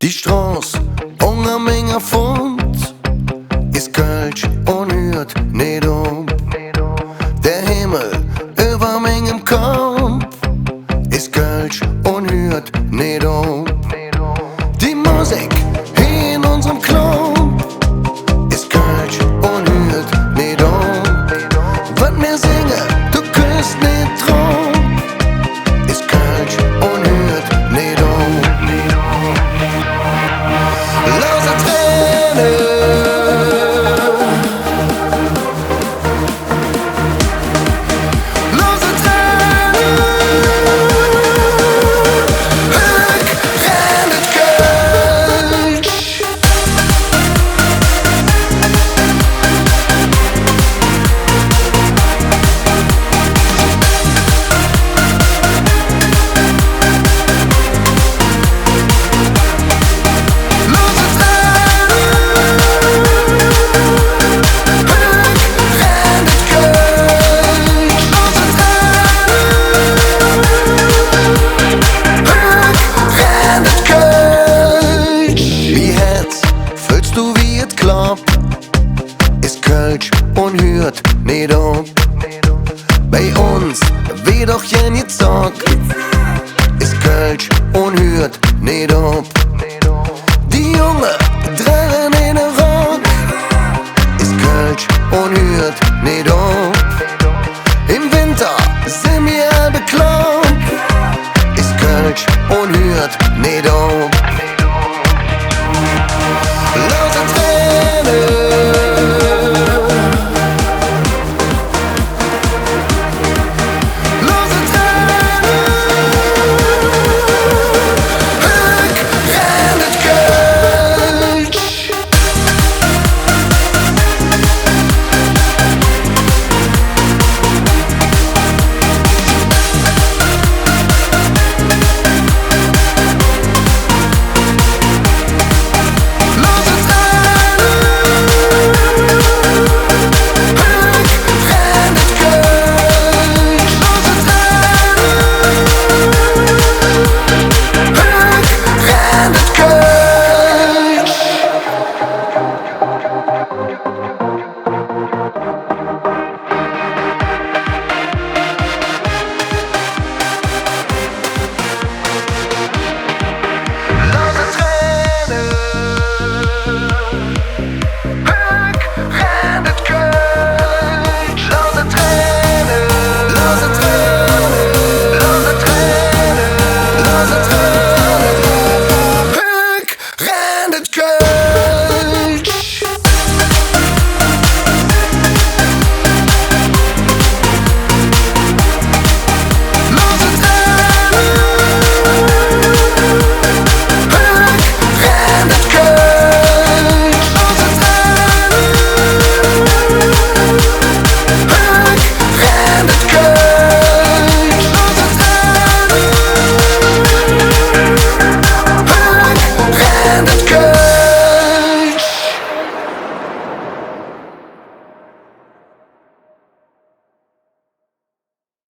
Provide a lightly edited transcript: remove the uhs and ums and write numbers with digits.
Die Straße unter meiner Fund ist Kölsch und hört nicht auf. Der Himmel über meinem Kopf ist Kölsch und hört nicht auf. Die Musik in unserem Club ist Kölsch und hört nicht auf. Was wir singen, du küsst nicht drauf, ist Kölsch und hört nicht auf. Lose Tränen, lose Tränen, rennet Kölsch. Ist Kölsch und hört nicht auf. Bei uns wird doch ja nicht gesagt, ist Kölsch und hört nicht auf. Die Jungen drehen in den Rock, ist Kölsch und hört nicht auf.